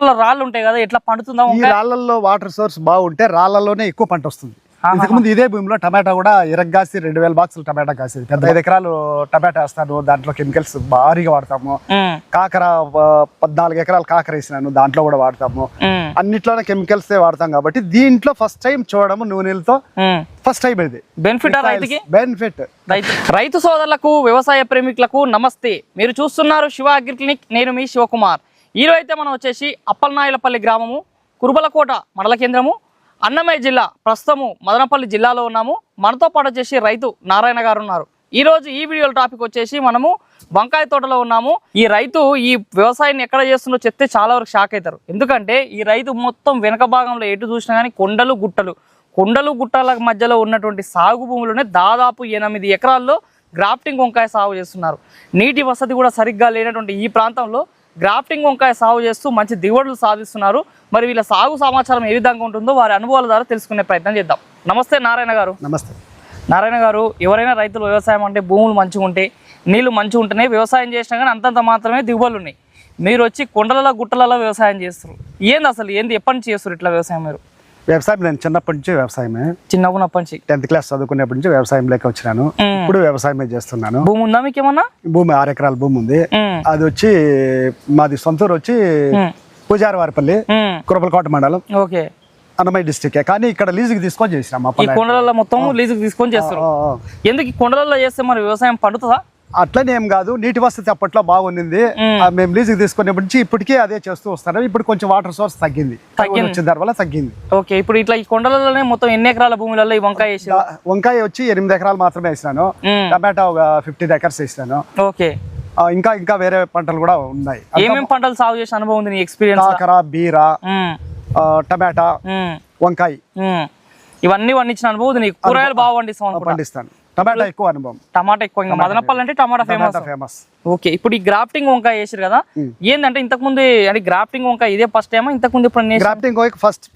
కొండలలో రాళ్ళు ఉంటాయి కదా, ఎట్లా పండుతుందా? ఈ రాళ్లలో వాటర్ సోర్స్ బాగుంటే రాళ్లలోనే ఎక్కువ పంట వస్తుంది. ఇంతకుముందు ఇదే భూమిలో టమాటా కూడా ఇరగ్గాసి 2000 బాక్సులు టమాటా కాసేది. 5 ఎకరాలు టమాటా వేస్తాను, దాంట్లో కెమికల్స్ భారీగా వాడతాము. కాకర 14 ఎకరాలు కాకర వేసినాను, దాంట్లో కూడా వాడతాము. అన్నిట్లోనే కెమికల్స్ వాడతాం కాబట్టి దీంట్లో ఫస్ట్ టైం చూడము నూనెలతో ఫస్ట్ టైం ఇది బెనిఫిట్. రైతు సోదరులకు వ్యవసాయ ప్రేమికులకు నమస్తే. మీరు చూస్తున్నారు శివ అగ్రి క్లినిక్. నేను మీ శివకుమార్. ఈరోజు అయితే మనం వచ్చేసి అప్పలనాయులపల్లి గ్రామము, కురుబలకోట మండల కేంద్రము, అన్నమయ్య జిల్లా, ప్రస్తుతము మదనపల్లి జిల్లాలో ఉన్నాము. మనతో పాటు వచ్చేసి రైతు నారాయణ గారు ఉన్నారు. ఈరోజు ఈ వీడియోలో టాపిక్ వచ్చేసి మనము వంకాయ తోటలో ఉన్నాము. ఈ రైతు ఈ వ్యవసాయాన్ని ఎక్కడ చేస్తుందో చెప్తే చాలా వరకు షాక్ అవుతారు. ఎందుకంటే ఈ రైతు మొత్తం వెనక భాగంలో ఎటు చూసినా కానీ కొండలు గుట్టల మధ్యలో ఉన్నటువంటి సాగు భూములోనే దాదాపు 8 ఎకరాల్లో గ్రాఫ్టింగ్ వంకాయ సాగు చేస్తున్నారు. నీటి వసతి కూడా సరిగ్గా లేనటువంటి ఈ ప్రాంతంలో గ్రాఫ్టింగ్ వంకాయ సాగు చేస్తూ మంచి దిగుబడులు సాధిస్తున్నారు. మరి వీళ్ళ సాగు సమాచారం ఏ విధంగా ఉంటుందో వారి అనుభవాల ద్వారా తెలుసుకునే ప్రయత్నం చేద్దాం. నమస్తే నారాయణ గారు. నమస్తే నారాయణ గారు. ఎవరైనా రైతులు వ్యవసాయం అంటే భూములు మంచిగా ఉంటే, నీళ్లు మంచిగా ఉంటేనే వ్యవసాయం చేసినా కానీ అంతంత మాత్రమే దిగుబడులు ఉన్నాయి. మీరు వచ్చి కొండలలో గుట్టలలో వ్యవసాయం చేస్తారు. ఏంది ఎప్పటి నుంచి చేస్తారు ఇట్లా వ్యవసాయం? మీరు వ్యవసాయం నేను చిన్నప్పటి నుంచి వ్యవసాయమే, చిన్నప్పటి నుంచి 10th క్లాస్ చదువుకునేప్పటి నుంచి వ్యవసాయం లేక వచ్చినాను. ఇప్పుడు వ్యవసాయమే చేస్తున్నాను. భూమి ఉందా మీకు ఏమన్నా? భూమి 6 ఎకరాల భూమి ఉంది. అది వచ్చి మాది సొంతూరు వచ్చి పూజారివారిపల్లి, కురబలకోట మండలం, ఓకే, అన్నమయ్య డిస్ట్రిక్ట్. కానీ ఇక్కడ లీజుకి తీసుకొని చేసినాం. ఈ కొండలలో మొత్తం లీజుకి తీసుకొని చేస్తారు. ఎందుకు ఈ కొండలలో చేస్తే మరి వ్యవసాయం పండుతుందా? అట్లనే ఏం కాదు, నీటి వసతి అప్పట్లో బాగుంది. మేము లీజుకి తీసుకునేప్పటి నుంచి ఇప్పటికే అదే చేస్తూ వస్తాను. ఇప్పుడు కొంచెం వాటర్ సోర్స్ తగ్గింది, వచ్చిన దానివల్ల తగ్గింది. ఓకే, ఇప్పుడు ఇట్లా ఈ కొండలలోనే మొత్తం ఎన్ని ఎకరాల భూములలో ఈ వంకాయ వేసి? వంకాయ వచ్చి 8 ఎకరాలు మాత్రమే వేసినాను. టమాటా ఒక 15 ఎకర్స్ వేసినాను. ఓకే, ఇంకా వేరే పంటలు కూడా ఉన్నాయి. ఏమేమి పంటలు సాగు చేసిన అనుభవం ఉంది నీ ఎక్స్పీరియన్స్? కాకర, బీర, టమాటా, వంకాయ, ఇవన్నీ పండించిన అనుభవం ఉంది. కూరగాయలు బాగా పండిస్తాను. టమాటా ఎక్కువ అనుభవం. టమాటా ఎక్కువ. ఇంకా మదనపల్లి అంటే టమాటా ఫేమస్. ఓకే, ఇప్పుడు ఈ గ్రాఫ్టింగ్ వంకాయ వేసారు కదా, ఏంటంటే ఇంతకు ముందు అంటే గ్రాఫ్టింగ్ వంకాయ ఇదే ఫస్ట్ టైమా? ఇంతకు ముందు ఇప్పుడు గ్రాఫ్టింగ్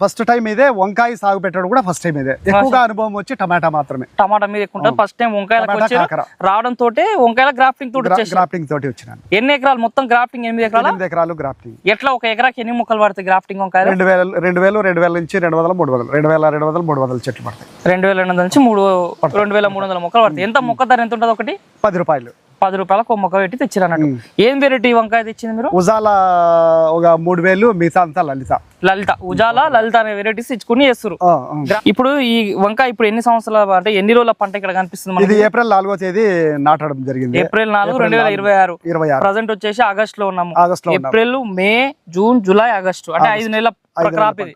ఫస్ట్ టైం ఇదే. వంకాయ సాగు పెట్టడం కూడా ఫస్ట్ టైం ఇదే. ఎక్కువగా అనుభవం వచ్చి టమాటా మాత్రమే. టమాటా మీద ఎక్కువ ఉంటుంది. ఫస్ట్ టైం వంకాయలకు రావడం తోటే వంకాయల గ్రాఫ్టింగ్ తోటి వచ్చినాను. ఎన్ని ఎకరాలు మొత్తం గ్రాఫ్టింగ్? 8 ఎకరాలు గ్రాఫ్టింగ్. ఎట్లా ఒక ఎకరాకి ఎన్ని మొక్కలు పడతాయి గ్రాఫ్టింగ్ వంకాయ? 2000 నుంచి 200, 300, 2200 చెట్లు పడతాయి. 2200 నుంచి 2300 మొక్కలు పడతాయి. ఎంత మొక్క ధర ఎంత ఉంటుంది? ఒకటి 10 రూపాయలు. 10 రూపాయలకు ఒక మొక్క పెట్టి తెచ్చారు అన్నట్టు. ఏం వెరైటీ వంకాయ తెచ్చింది మీరు? ఉజాల ఒక 3000, మిగతా అంతా ఉజాల లలిత అనే వెరైటీస్ ఇచ్చుకుని చేస్తారు. ఇప్పుడు ఈ వంకాయ ఇప్పుడు ఎన్ని సంవత్సరాలు అంటే ఎన్ని రోజుల పంట ఇక్కడ కనిపిస్తుంది? ఇది ఏప్రిల్ 4వ తేదీ నాటడం జరిగింది. ఏప్రిల్ 4, 2026. ప్రజెంట్ వచ్చేసి ఆగస్ట్ లో ఉన్నాము. ఏప్రిల్, మే, జూన్, జూలై, ఆగస్టు అంటే 5 నెలల క్రాప్ ఇది.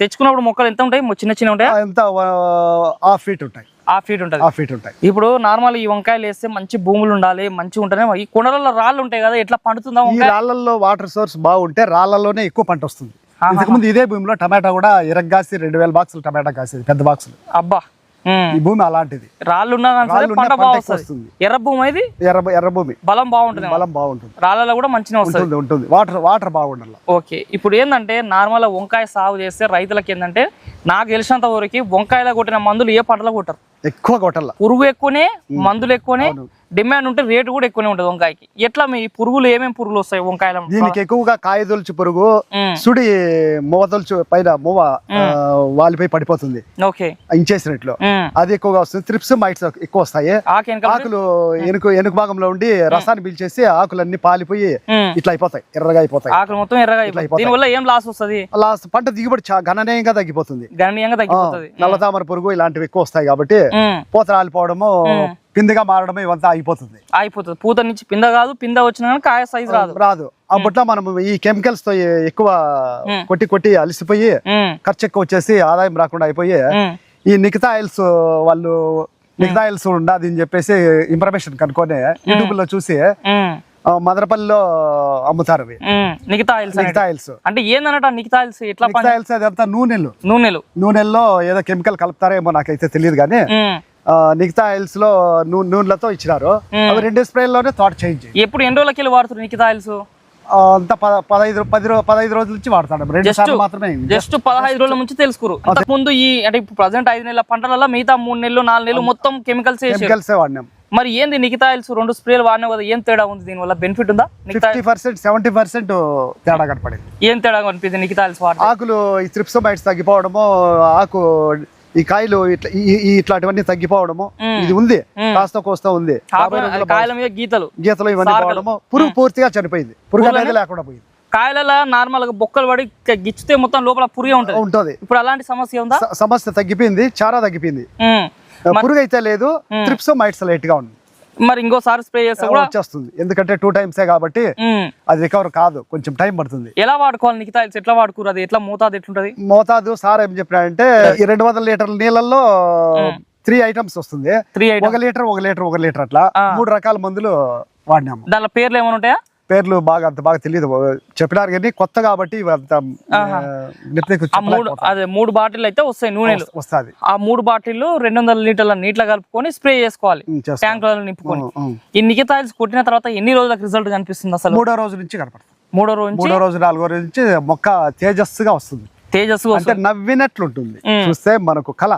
తెచ్చుకున్నప్పుడు మొక్కలు ఎంత ఉంటాయి? చిన్న ఉంటాయి. ఎంత 1/2 ఫీట్ ఉంటాయి. 1/2 ఫీట్ ఉంటాయి. ఇప్పుడు నార్మల్ ఈ వంకాయలు వేస్తే మంచి భూములు ఉండాలి, మంచిగా ఉంటేనే. ఈ కొండలలో రాళ్ళు ఉంటాయి కదా, ఎట్లా పండుతుందా? ఈ రాళ్లలో వాటర్ సోర్స్ బాగుంటే రాళ్లలోనే ఎక్కువ పంట వస్తుంది. ఇంతకుముందు ఇదే భూమిలో టమాటా కూడా ఇరగ్గాసి 2000 బాక్సులు టమాటా కాసేది, పెద్ద బాక్సులు. అబ్బా, ఈ భూమి అలాంటిది. రాళ్ళు ఉన్నా పంట బాగుంటుంది. ఎర్ర భూమి ఇది, ఎర్ర భూమి, బలం బాగుంటుంది. రాళ్ళలో కూడా మంచిగా ఉంటుంది. వాటర్ బాగుండాలి. ఓకే, ఇప్పుడు ఏంటంటే నార్మల్ వంకాయ సాగు చేస్తే రైతులకి ఏంటంటే, నాకు తెలిసినంత వరకు వంకాయలో కొట్టిన మందులు ఏ పంటలో కొట్టరు. ఎక్కువ కొట్టాల. పురుగు ఎక్కువనే, మందులు ఎక్కువనే, డిమాండ్ ఉంటే రేటు కూడా ఎక్కువనే ఉంటుంది వంకాయకి. ఎట్లా మీ పురుగులు ఏమేమి పురుగులు వస్తాయి వంకాయలు? దీనికి ఎక్కువగా కాయదొలుచు పురుగు, సుడి మొవదొలుచు పైన మొవ వాలిపై పడిపోతుంది. ఓకే, ఇంచేసినట్లు అది ఎక్కువగా వస్తుంది. త్రిప్స్, మైట్స్ ఎక్కువ వస్తాయి. ఆకులు ఎనుక భాగంలో ఉండి రసాన్ని పీల్చేసి ఆకులన్నీ పాలిపోయి ఇట్లా అయిపోతాయి, ఎర్రగా అయిపోతాయి. ఆకులు మొత్తం ఎర్రగా అయిపోతాయి. దీనివల్ల ఏం లాస్ వస్తుంది? పంట దిగుబడి గణనీయంగా తగ్గిపోతుంది. నల్లతామర పురుగు ఇలాంటివి ఎక్కువ వస్తాయి కాబట్టి పూత రాలిపోవడము, పిందగా మారడము ఇవంతా అయిపోతుంది. పూత నుంచి పింద కాదు, పింద వచ్చిన కాయ సైజ్ రాదు. అప్పట్లో మనం ఈ కెమికల్స్ తో ఎక్కువ కొట్టి అలసిపోయి ఖర్చు ఎక్కువ వచ్చేసి ఆదాయం రాకుండా అయిపోయి ఈ నిఖితా ఆయిల్స్ వాళ్ళు ఉండదు అని చెప్పేసి ఇన్ఫర్మేషన్ కనుక్కొని యూట్యూబ్ లో చూసి మదనపల్లిలో అమ్ముతారు. నిఖితా ఆయిల్స్ అంటే ఏందన్నట? నిఖితా ఆయిల్స్ ఎట్లా? అదంతా నూనెల్లో ఏదో కెమికల్ కలుపుతారేమో, నాకైతే తెలియదు. కానీ నిఖితా ఆయిల్స్ లో నూనెలతో ఇచ్చినారు. అవి 2 స్ప్రేల్లోనే తోట చేంజ్. ఎప్పుడు ఎన్ని రోజులకి వాడుతారు నిఖితా ఆయిల్స్? అంతా 15 రోజుల నుంచి వాడతాడు. 2 సార్లు మాత్రమే. జస్ట్ 15 రోజుల నుంచి తెలుసుకురు. ముందు ఈ అంటే ఇప్పుడు ప్రజెంట్ 5 నెలల పంటలలో మిగతా 3 నెలలు 4 నెలలు మొత్తం కెమికల్స్ వాడినాం. మరి ఏంది నికితాయిల్స్ 2 స్ప్రేలు వాడినా కదా, ఏం తేడా ఉంది దీనివల్ల? బెనిఫిట్ ఉందా? 50% 70% తేడా కనపడింది. ఏం తేడా కనిపిస్తుంది నికితాయిల్స్ వాడితే? ఆకులు ఈ త్రిప్సోమైట్స్ తగ్గిపోవడము, ఆకు ఈ కాయలు ఇట్లాంటివన్నీ తగ్గిపోవడము ఇది ఉంది, కాస్త కోస్తా ఉంది. కాయల మీద గీతలు ఇవన్నీ పోవడము, పురుగు పూర్తిగా చనిపోయింది, పురుగు అనేది లేకుండా పోయింది. కాయలలో నార్మల్ గా బొక్కలు పడి గిచ్చితే మొత్తం లోపల పురుగే ఉంటుంది. ఇప్పుడు అలాంటి సమస్య ఉందా? సమస్య తగ్గిపోయింది, చాలా తగ్గిపోయింది. పురుగు అయితే లేదు, త్రిప్సోమైట్స్ లైట్ గా ఉంది. మరి ఇంకోసారి స్ప్రే చేస్తే కూడా వచ్చేస్తుంది, ఎందుకంటే 2 times కాబట్టి అది రికవర్ కాదు, కొంచెం టైం పడుతుంది. ఎలా వాడుకోవాలి నికితాయిల్స్? ఎట్లా వాడుకోరు? అది ఎట్లా మోతాదు ఎట్లుంటది? మోతాదు సార్ ఏం చెప్పినాడంటే 200 లీటర్ల నీళ్ళల్లో 3 items వస్తుంది. 1 లీటర్ అట్లా 3 రకాల మందులు వాడినాము. దానిలో పేర్లు ఏమైనా ఉంటాయా? పేర్లు అంత బాగా తెలియదు, చెప్పినారు కానీ కొత్త కాబట్టి అదే 3 బాటిల్ అయితే వస్తాయి నూనెలు వస్తుంది. ఆ 3 బాటిల్ 200 లీటర్ల నీటిలో కలుపుకొని స్ప్రే చేసుకోవాలి, ట్యాంకులలో నింపుకొని. ఈ నికితాయిల్స్ కొట్టిన తర్వాత ఎన్ని రోజులకు రిజల్ట్ కనిపిస్తుంది అసలు? 3వ రోజు నుంచి కనపడుతుంది. 3వ రోజు 4వ రోజు నుంచి మొక్క తేజస్సుగా వస్తుంది. అంటే నవ్వినట్లుంటుంది, చూస్తే మనకు కళ.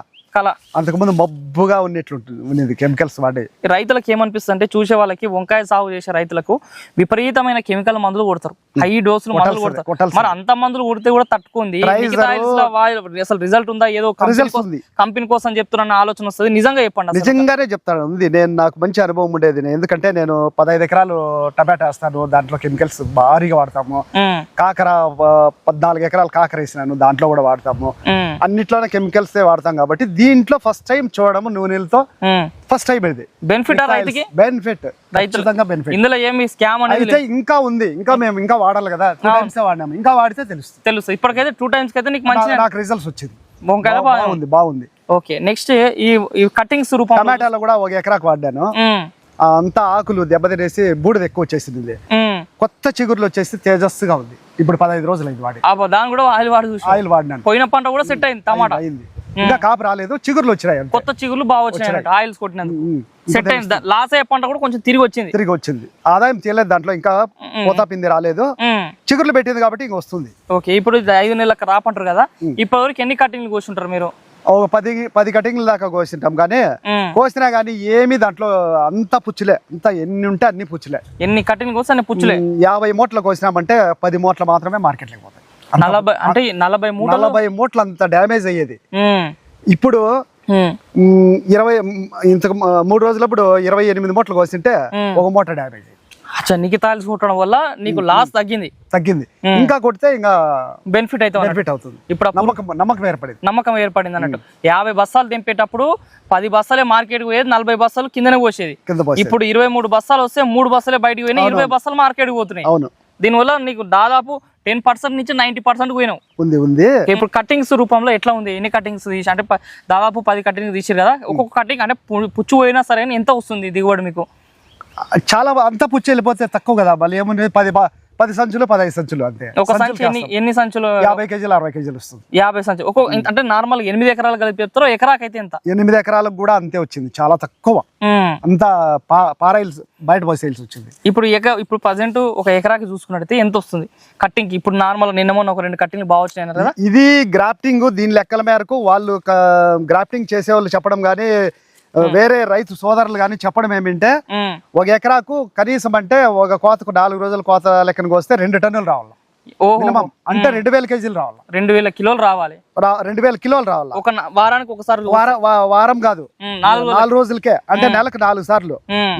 అంతకుముందు మబ్బుగా ఉన్నట్లుంటుంది కెమికల్స్ వాడే. రైతులకు ఏమనిపిస్తుంది అంటే, చూసే వాళ్ళకి వంకాయ సాగు చేసే రైతులకు విపరీతమైన కెమికల్ మందులు కొడతారు, హై డోసులు మందులు కొడతారు. మరి అంత మందులు కొడితే కూడా తట్టుకుంది, అసలు రిజల్ట్ ఉందా? ఏదో కంపెనీ కోసం చెప్తున్న ఆలోచన వస్తుంది. నిజంగా చెప్పండి. నిజంగానే చెప్తాను, ఉంది. నాకు మంచి అనుభవం ఉండేది, ఎందుకంటే నేను 15 ఎకరాలు టమాటా వేస్తాను, దాంట్లో కెమికల్స్ భారీగా వాడతాము. కాకర 14 ఎకరాలు కాకర వేసినాను, దాంట్లో కూడా వాడతాము. అన్నిట్లోనే కెమికల్స్ వాడతాం కాబట్టి దీంట్లో ఫస్ట్ టైం చూడడం నూనెలతో ఫస్ట్ టైం ఇది బెనిఫిట్ బెనిఫిట్ ఇందులో ఏమి స్కామ్ అనేది ఇంకా ఉంది. మేము ఇంకా వాడాలి కదా, 2 times వాడినాము, ఇంకా వాడితే తెలుస్తుంది. ఇప్పటికైతే 2 times అయితే నీకు మంచి నాకు రిజల్ట్స్ వచ్చింది, బాగుంది. ఓకే, నెక్స్ట్ ఈ కటింగ్స్ రూపం టమాటాలో కూడా 1 ఎకరాకు వాడాను. అంతా ఆకులు దెబ్బతినేసి బూడిద ఎక్కువ వచ్చేసింది, కొత్త చిగురులు వచ్చేసి తేజస్సుగా ఉంది. ఇప్పుడు 15 రోజులు అయింది వాడి. దాని కూడా ఆయిల్ వాడినాను. పోయిన పంట కూడా సెట్ అయింది, టమాటా అయింది. ఇంకా కాపు రాలేదు, చిగురులు వచ్చినాయి, కొత్త చిగురులు బాగా వచ్చినాయి ఆయిల్స్ కొట్టినందుకు. సెట్ అయింది. లాస్ అయ్యే పంట కూడా కొంచెం తిరిగి వచ్చింది. ఆదాయం తీయలేదు దాంట్లో, ఇంకా పోతా పిండి రాలేదు, చిగురులు పెట్టింది కాబట్టి ఇంకా వస్తుంది. ఓకే, ఇప్పుడు 5 నెలలకు రాపంటారు కదా, ఇప్పటి వరకు ఎన్ని కటింగ్లు కోసుంటారు మీరు? 10 కటింగ్ల దాకా కోసింటాం, కానీ కోసినా గానీ ఏమి దాంట్లో అంతా పుచ్చులే, అంతా ఎన్ని ఉంటే అన్ని పుచ్చులే. ఎన్ని కటింగ్లు కోసి అన్ని పుచ్చులే. 50 మూటలు కోసినామంటే 10 మూటలు మాత్రమే మార్కెట్లోకి పోతాయి. 40 మూటలు అంత డ్యామేజ్ అయ్యేది. ఇప్పుడు 3 రోజులప్పుడు 28 మూటలు కోసింటే 1 మూట డ్యామేజ్. నికితాయిల్స్ కొట్టడం వల్ల నీకు లాస్ తగ్గింది. ఇంకా కొడితే ఇంకా బెనిఫిట్ అవుతుంది. ఇప్పుడు నమ్మకం ఏర్పడింది అన్నట్టు. 50 బస్తాలు తెంపేటప్పుడు 10 బస్తాలే మార్కెట్ పోయేది, 40 బస్తాలు కిందనే పోసేది. ఇప్పుడు 23 బస్తాలు వస్తే 3 బస్తాలే బయటకు పోయినాయి, 20 బస్తాలు మార్కెట్ పోతున్నాయి. దీనివల్ల నీకు దాదాపు 10% నుంచి 90% పోయినావు. ఉంది. ఇప్పుడు కటింగ్స్ రూపంలో ఎట్లా ఉంది? ఎన్ని కటింగ్స్ తీసి అంటే దాదాపు 10 కటింగ్ తీసారు కదా, ఒక్కొక్క కటింగ్ అంటే పుచ్చు పోయినా సరే ఎంత వస్తుంది దిగుబడి మీకు? చాలా అంతా పుచ్చి వెళ్ళిపోతే తక్కువ కదా, మళ్ళీ ఏముంది 10 సంచులు 15 సంచులు అంతే. ఒక సంచి ఎన్ని సంచులు? 50 కేజీలు 60 కేజీలు వస్తుంది. 50 సంచులు అంటే నార్మల్ 8 ఎకరాలు కలిపి చెప్తారో, ఎకరాకైతే ఎంత? 8 ఎకరాలకు కూడా అంతే వచ్చింది, చాలా తక్కువ. అంతా పారాయిల్స్ బయట పోసేల్సి వచ్చింది. ఇప్పుడు ప్రజెంట్ ఒక ఎకరాకి చూసుకున్నట్టయితే ఎంత వస్తుంది కట్టింగ్? ఇప్పుడు నార్మల్ నిన్న మొన్న ఒక 2 కట్టింగ్లు బాగా వచ్చినాయి కదా. ఇది గ్రాఫ్టింగ్, దీని లెక్కల మేరకు వాళ్ళు గ్రాఫ్టింగ్ చేసే వాళ్ళు చెప్పడం గానీ, వేరే రైతు సోదరులు కానీ చెప్పడం ఏమింటే, 1 ఎకరాకు కనీసం అంటే ఒక కోతకు 4 రోజుల కోత లెక్కనకు వస్తే 2 టన్నులు రావాలి మినిమం. అంటే 2000 కేజీలు రావాలి, 2000 కిలోలు రావాలి, 2000 కిలోలు రావాలి. ఒక వారానికి ఒకసారి, వారం కాదు 4 రోజులకే, అంటే నెలకు 4 సార్లు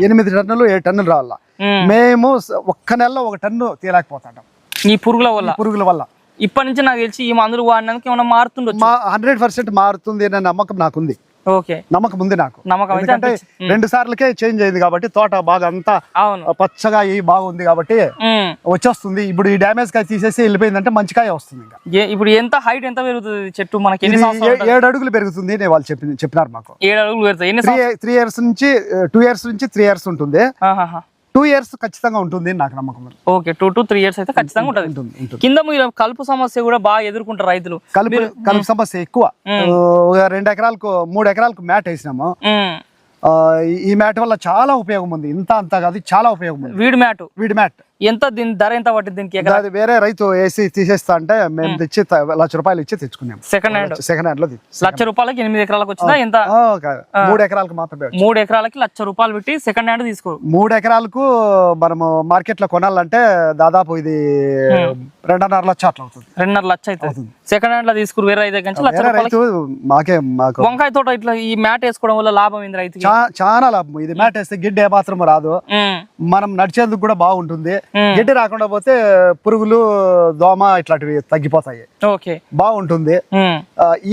8 టన్నులు 7 టన్నులు రావాలా. మేము ఒక్క నెలలో 1 టన్ను తీయలేకపోతాం ఈ పురుగుల వల్ల. ఇప్పటి నుంచి నాకు తెలిసి ఈ మందులు వాడినందుకు ఏమైనా మారుతుండొచ్చు. 100% మారుతుంది అనే నమ్మకం నాకుంది. ఓకే, నమ్మకం ఉంది నాకు. ఎందుకంటే 2 సార్లకే చేంజ్ అయింది కాబట్టి, తోట బాగా అంతా పచ్చగా బాగుంది కాబట్టి వచ్చేస్తుంది. ఇప్పుడు ఈ డ్యామేజ్ కాయ తీసేసి వెళ్ళిపోయిందంటే మంచి కాయ వస్తుంది. ఇప్పుడు ఎంత హైట్ ఎంత పెరుగుతుంది చెట్టు మనకి? 7 అడుగులు పెరుగుతుంది వాళ్ళు చెప్పినారు మాకు. 7 అడుగులు పెరుగుతుంది. 3 years నుంచి 2 years నుంచి 3 years ఉంటుంది. 2 years ఖచ్చితంగా ఉంటుంది నాకు నమ్మకం. ఓకే, 2 to 3 years అయితే ఖచ్చితంగా ఉంటుంది. కింద మీరు కలుపు సమస్య కూడా బాగా ఎదుర్కొంటారు రైతులు. కలుపు సమస్య ఎక్కువ. 2 ఎకరాలకు 3 ఎకరాలకు మ్యాట్ వేసినాము. ఈ మ్యాట్ వల్ల చాలా ఉపయోగం ఉంది, ఇంత అంతా కాదు, చాలా ఉపయోగం ఉంది. వీడి మ్యాట్ ఎంత దీని ధర ఎంత పట్టింది దీనికి ఎకరా? అది వేరే రైతు వేసి తీసేస్తా అంటే మేము తెచ్చి ₹1,00,000 ఇచ్చి తెచ్చుకున్నాం. సెకండ్ హ్యాండ్ లో ₹1,00,000 8 ఎకరాలకు వచ్చిందా ఎంత? 3 ఎకరాలకు మాత్రమే. 3 ఎకరాలకి ₹1,00,000 పెట్టి సెకండ్ హ్యాండ్ తీసుకో. 3 ఎకరాలకు మనము మార్కెట్ లో కొనాలంటే దాదాపు ఇది 2.5 లక్షలు అట్లా అవుతుంది. 2.5 లక్షలు అవుతుంది. సెకండ్ హ్యాండ్ లో తీసుకురు వేరే దగ్గర నుంచి మాకు వంకాయ తోట ఇట్లా ఈ మ్యాట్ వేసుకోవడం వల్ల లాభం ఏంది రైతుకి? చాలా లాభం. ఇది మ్యాట్ వేస్తే గిడ్డ ఏమాత్రం రాదు, మనం నడిచేందుకు కూడా బాగుంటుంది. గిడ్డి రాకుండా పోతే పురుగులు దోమ ఇట్లాంటివి తగ్గిపోతాయి. ఓకే, బాగుంటుంది.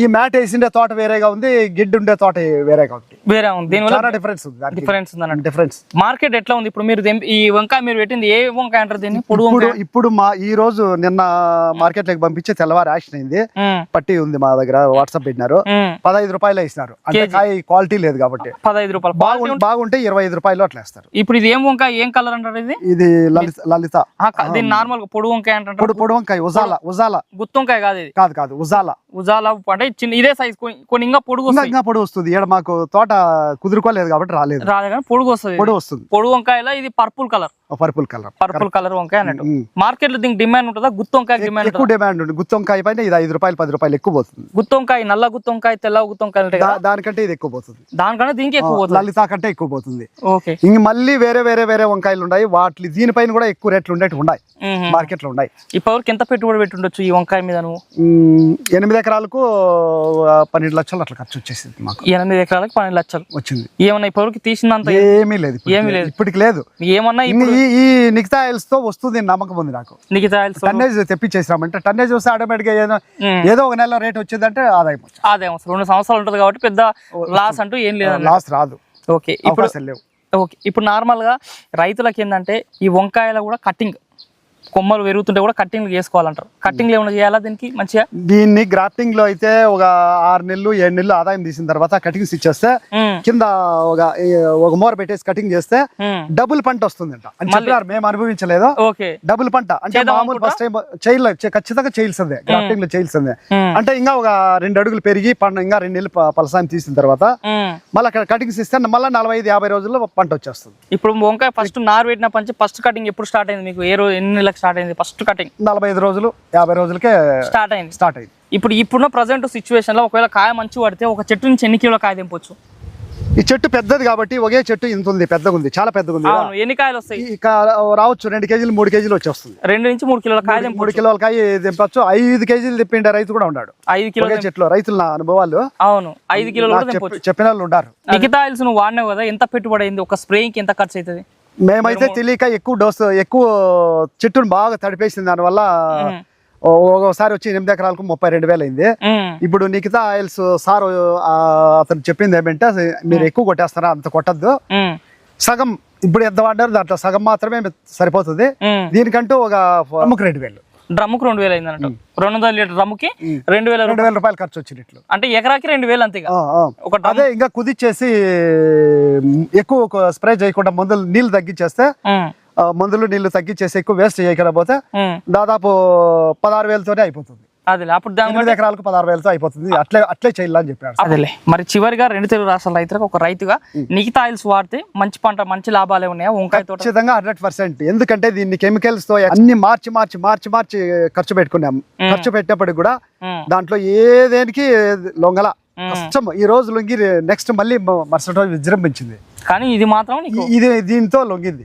ఈ మ్యాట్ వేసిండే తోట వేరేగా ఉంది, గిడ్డి ఉండే తోట వేరేగా ఉంది. వేరే ఉంది, దీనివల్ల చాలా డిఫరెన్స్ ఉంది. డిఫరెన్స్. మార్కెట్ ఎట్లా ఉంది ఇప్పుడు? మీరు ఈ వంకాయ మీరు పెట్టింది ఏ వంకాయ అంటారు దీన్ని? ఇప్పుడు ఈ రోజు నిన్న మార్కెట్ లోకి పంపించి తెల్లవారు యాక్షన్ అయింది. పట్టి ఉంది మా దగ్గర, వాట్సాప్ పెట్టినారు. ₹15 ఇస్తున్నారు. అంటే కాయ క్వాలిటీ లేదు కాబట్టి ₹15 బాగుంటే ₹25 అట్లా ఇస్తారు. ఇప్పుడు ఇది ఏం వంకాయ, ఏం కలర్ అంటారు ఇది? ఇది లలిత. దీన్ని నార్మల్ పొడి వంకాయ అంటారు. పొడి వంకాయ ఉజాల గుత్తి వంకాయ కాదు ఇది. కాదు ఉజాల అంటే చిన్న ఇదే సైజ్, కొన్ని ఇంకా పొడుగు వస్తుంది. ఇక్కడ మాకు తోట కుదురుకోలేదు కాబట్టి రాలేదు కానీ పొడుగు వస్తుంది. పొడి వంకాయలో ఇది పర్పుల్ కలర్ వంకాయ అన్నట్టు. మార్కెట్ లో దీనికి డిమాండ్ ఉంటుందా? గుత్తి వంకాయ డిమాండ్ ఎక్కువ డిమాండ్ ఉంది. గుత్తి వంకాయ పైన ఇది ₹5 ₹10 ఎక్కువ పోతుంది. గుత్తి వంకాయ, నల్ల గుత్తి వంకాయ, తెల్ల గుత్తి వంకాయ దానికంటే ఇది ఎక్కువ పోతుంది. దానికంటే దీనికి ఎక్కువ పోతుంది. లలిత కంటే ఎక్కువ పోతుంది. ఓకే, ఇంక మళ్ళీ వేరే వంకాయలు ఉన్నాయి. వాటి దీనిపైన కూడా ఎక్కువ రేట్లు ఉండేవి ఉన్నాయి, మార్కెట్ లో ఉన్నాయి. ఇప్పటివరకు ఎంత పెట్టుబడి పెట్టి ఉండొచ్చు ఈ వంకాయ మీద నువ్వు? 8 ఎకరాలకు 12 లక్షలు అట్లా ఖర్చు వచ్చేసింది మాకు. 8 ఎకరాలకు 12 లక్షలు వచ్చింది. ఏమన్నా ఇప్పటివరకు తీసినంత ఏమీ లేదు, ఇప్పటికి లేదు. ఏమన్నా ఈ నిఖితా ఆయిల్స్ తో వస్తుంది నమ్మకం ఉంది నాకు. నిఖితా ఆయిల్స్ టన్నేజ్ తెప్పించేసామంటే టన్నేజ్ వస్తే ఆటోమేటిక్ గా ఏదో ఒక నెల రేట్ వచ్చిందంటే ఆదాయం 2 సంవత్సరాలు ఉంటుంది కాబట్టి పెద్ద లాస్ అంటూ ఏం లేదు, లాస్ రాదు. ఓకే, ఇప్పుడు నార్మల్ గా రైతులకి ఏంటంటే ఈ వంకాయల కూడా కటింగ్ కొమ్మలు పెరుగుతుంటే కూడా కట్టింగ్ చేసుకోవాలంటారు. కట్టింగ్ ఏమైనా చేయాలా దీనికి? మంచిగా దీన్ని గ్రాఫ్టింగ్ లో అయితే ఒక 6 నెలలు 7 నెలలు ఆదాయం తీసిన తర్వాత కటింగ్స్ ఇచ్చేస్తే కింద ఒక మోర పెట్టేసి కటింగ్ చేస్తే డబుల్ పంట వస్తుంది అంట. మేము అనుభవించలేదు. డబుల్ పంట అంటే మామూలు ఫస్ట్ టైం ఖచ్చితంగా చేయాల్సిందే, గ్రాఫ్టింగ్ లో చేయాల్సిందే. అంటే ఇంకా ఒక 2 అడుగులు పెరిగి ఇంకా 2 నెలలు ఫలసాయం తీసిన తర్వాత మళ్ళీ కటింగ్స్ ఇస్తే మళ్ళీ 45-50 రోజుల్లో పంట వచ్చేస్తుంది. ఇప్పుడు వంకాయ ఫస్ట్ నారు పెట్టిన పంచి ఫస్ట్ కటింగ్ ఎప్పుడు స్టార్ట్ అయింది మీకు? ఏ రోజు ఎన్ని నెలలకు స్టార్ట్ అయింది ఫస్ట్ కటింగ్? 45 రోజులు 50 రోజులకే స్టార్ట్ అయింది. ఇప్పుడున్న ప్రజెంట్ సిచ్యువేషన్ లో ఒకవేళ కాయ మంచి పడితే ఒక చెట్టు నుంచి ఎన్ని కిలోల కాయ తెంపొచ్చు? ఈ చెట్టు పెద్దది కాబట్టి ఒకే చెట్టు ఇంత ఉంది, పెద్దగా ఉంది, చాలా పెద్దగా ఉంది. ఎన్ని కాయలు వస్తాయి? రావచ్చు 2 కేజీలు 3 కేజీలు వచ్చేస్తుంది. 2 నుంచి 3 కిలోల కాయ 3 కిలోల కాయ తెంపచ్చు. 5 కేజీలు తెప్పిండే రైతు కూడా ఉన్నాడు. 5 కిలోల చెట్లు రైతుల నా అనుభవాలు. అవును, 5 కిలోలు చెప్పిన వాళ్ళు ఉన్నారు. నిఖితా ఆయిల్స్ నువ్వు వాడినావు కదా, ఎంత పెట్టుబడి అయింది? ఒక స్ప్రేయింగ్ ఎంత ఖర్చు అవుతుంది? మేమైతే తెలియక ఎక్కువ డోసు ఎక్కువ చెట్టును బాగా తడిపేసింది, దానివల్ల ఒకసారి వచ్చి 8 ఎకరాలకు 32,000 అయింది. ఇప్పుడు నిఖితా ఆయిల్స్ సార్ అతను చెప్పింది ఏమంటే మీరు ఎక్కువ కొట్టేస్తారా, అంత కొట్టద్దు, సగం ఇప్పుడు ఎంత వాడారు దాంట్లో సగం మాత్రమే సరిపోతుంది. దీనికంటూ ఒక డ్రమ్ముకు 2,000 డ్రమ్ముకు 2,000 అయింది అన్నట్టు. 200 లీటర్ డ్రమ్ముకి 2,000 రూపాయలు ఖర్చు వచ్చినట్లు. అంటే ఎకరాకి 2,000 అంతే. అదే ఇంకా కుదిచ్చేసి ఎక్కువ స్ప్రే చేయకుండా మందులు నీళ్లు తగ్గించేస్తే, మందులు నీళ్లు తగ్గించేసి ఎక్కువ వేస్ట్ చేయకపోతే దాదాపు 16,000తోనే అయిపోతుంది. అదే అప్పుడు 8 ఎకరాలకు 16,000తో అయిపోతుంది. అట్లే చేయాలని చెప్పారు. అదేలే. మరి చివరిగా 2 తెలుగు రాష్ట్రాల రైతులకు ఒక రైతుగా నిఖితా ఆయిల్స్ వాడితే మంచి పంట, మంచి లాభాలే ఉన్నాయా వంకాయ తోట? ఖచ్చితంగా 100%. ఎందుకంటే దీన్ని కెమికల్స్ తో అన్ని మార్చి ఖర్చు పెట్టుకున్నాం. ఖర్చు పెట్టినప్పటికి కూడా దాంట్లో ఏదేనికి లొంగల కష్టం. ఈ రోజు లొంగి నెక్స్ట్ మళ్ళీ మరుసటి రోజు విజృంభించింది. కానీ ఇది మాత్రం ఇది దీంతో లొంగింది.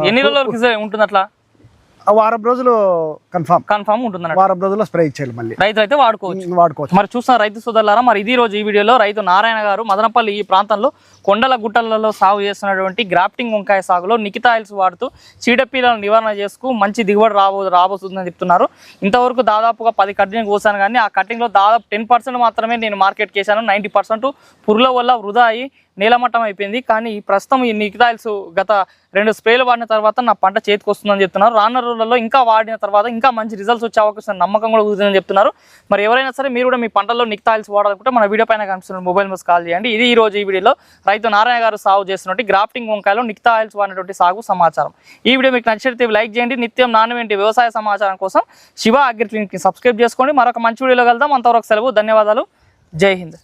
ఎన్ని రోజుల వరకు ఉంటుంది అట్లా? వారం రోజులు కన్ఫర్మ్ ఉంటుంది. వారం రోజుల్లో స్ప్రే ఇచ్చేయాలి, మళ్ళీ రైతు అయితే వాడుకోవచ్చు. మరి చూస్తున్న రైతు సోదరులారా, మరి ఇది రోజు ఈ వీడియోలో రైతు నారాయణ గారు మదనపల్లి ఈ ప్రాంతంలో కొండల గుట్టలలో సాగు చేస్తున్నటువంటి గ్రాఫ్టింగ్ వంకాయ సాగులో నిఖితా ఆయిల్స్ వాడుతూ చీడపీలను నివారణ చేసుకు మంచి దిగుబడి రాబోతుందని చెప్తున్నారు. ఇంతవరకు దాదాపుగా 10 కటింగ్ కోసాను, కానీ ఆ కటింగ్లో దాదాపు 10% మాత్రమే నేను మార్కెట్కి వేసాను. 90% పురుగుల వల్ల వృధా అయ్యి నీలమట్టం అయిపోయింది. కానీ ప్రస్తుతం ఈ నిఖితా ఆయిల్స్ గత 2 స్ప్రేలు వాడిన తర్వాత నా పంట చేతికి వస్తుందని చెప్తున్నారు. రానున్న రోజుల్లో ఇంకా వాడిన తర్వాత ఇంకా మంచి రిజల్ట్స్ వచ్చే అవకాశం, నమ్మకం కూడా కుదురుతుందని చెప్తున్నారు. మరి ఎవరైనా సరే మీరు కూడా మీ పంటల్లో నిఖితా ఆయిల్స్ వాడాలనుకుంటే మన వీడియో పైన కనిపిస్తున్న మొబైల్ మీద కాల్ చేయండి. ఇది ఈ రోజు ఈ వీడియోలో రైతు నారాయణ గారు సాగు చేస్తున్నటువంటి గ్రాఫ్టింగ్ వంకాయలో నిఖితా ఆయిల్స్ వాడినటువంటి సాగు సమాచారం. ఈ వీడియో మీకు నచ్చితే లైక్ చేయండి. నిత్యం నాణ్యమైన వ్యవసాయ సమాచారం కోసం శివ అగ్రి క్లినిక్ ని సబ్స్క్రైబ్ చేసుకోండి. మరొక మంచి వీడియోలో కలుద్దాం. అంతవరకు సెలవు. ధన్యవాదాలు. జై హింద్.